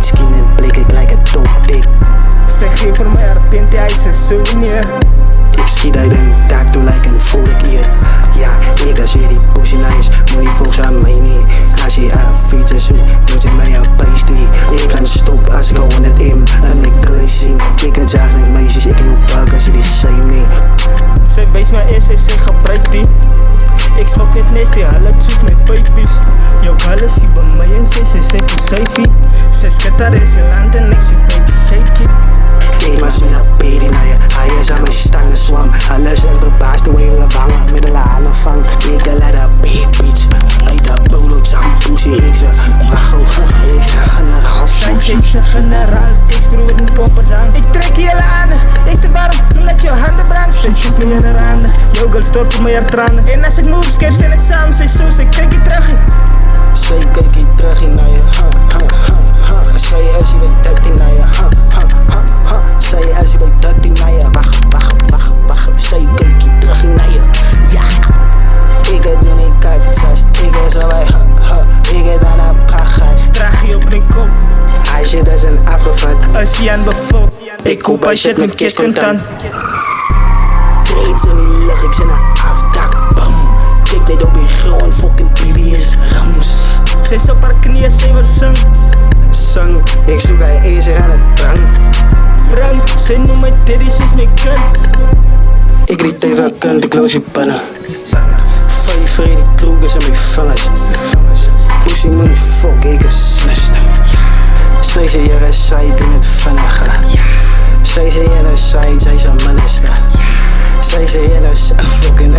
White skin en blik, ik lijk een dopdik. Zij geeft voor mij haar pint, hij is een souvenir. Ik schiet uit een taak toe lijken een vork hier. Ja, ik als je die pussy nice, moet niet volgens aan mij niet. Als je een fietsen zoekt, moet je mij een pasty. Ik kan stop als ik gewoon het in en ik klees zien. Ik het zagen met meisjes, ik kan je pakken als je die same niet. Zij wees mij eerst en zij gebruikt die. Ik smoke net nasty, alle zoek met baby's. Jouw ballen zie bij mij en zij zijn voor safety. Zij skat daar in zijn land en ik zie baby shaky. Ik was met een baby naar je, hij is aan mijn stangen zwam. Alles en verbaasd hoe hele vangen, met de lanen vang. Ik laat een big bitch, uit de polo jam pussy. Ik zeg, wacht op, ik zeg generaal. Zij zegt generaal, ik speel met een poppers aan. Ik trek je aan, ik te warm, omdat je handen branden. Zij zoekt me in haar handen, jouw girl stort op mij haar tranen. En als ik moves geef, zijn het samen, zij zoes, ik trek je terug. Zij kijk je terug in naar je, zij als je weet dat die naar je, zij als je weet dat die naar je, wacht, zij kijk je terug in naar je, ja. Ik heb nu niet kaktas, ik heb zo bij, ik heb aan een pracht. Straag je op mijn kop, Hij shit is een afgevat, als je aan bevalt. ik koop als shit met kist contant. Trades in die lucht, ik zit naar afdak, bam. Kijk dit op je grond, fucking baby is rams. Zij is op haar knieën, zij was zang. Zang, ik zoek haar ezer aan het drang. Brand, zij noemt mij daddy, zij is mijn kunt. Ik riet even kunt, ik loos je pannen. Vijf Freddy Kruegers en mijn vangers. Pussy money fuck, ik is smesten. Zij zei er een site in het vannacht. Zij zei in een site, zij is een minister. Zij zei in een fucking.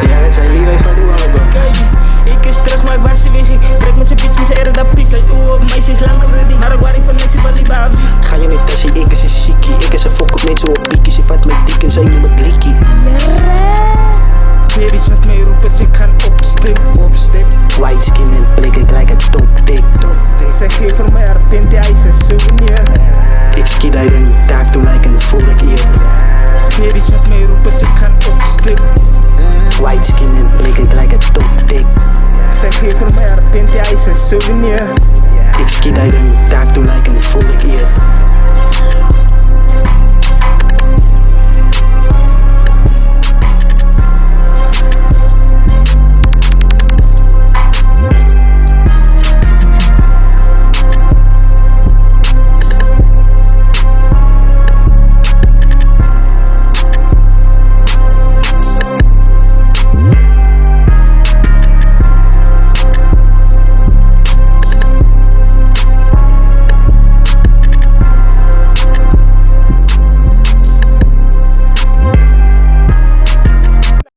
Ja, het zijn lief even doen allemaal. Kijk, ik is terug, maar ik was de weg. Ik breek met zijn bitch, mijn eerder dat piek. Lijkt oe op meisjes lang already. Maar ik waar ik van niks, ik wil liever afvies. Ga je niet tassie, ik is een siekie. Ik is een fok op niet zo op piekie. Ze vat met dik en zij noemt me klikkie. Baby's wat mij roepen, ze gaan opstip. White skin en blik, ik lijk een dopdik. Zij geeft voor mij haar pint, hij is een souvenir. Ik schiet uit een taak toe lijken een vork hier. Baby's wat mij roepen, ze gaan opstip. White skin en blik, ik lijk een dopdik. Zij geeft voor mij haar pint, hij is een souvenir. Ik schiet uit een taak toe lijken een vork hier.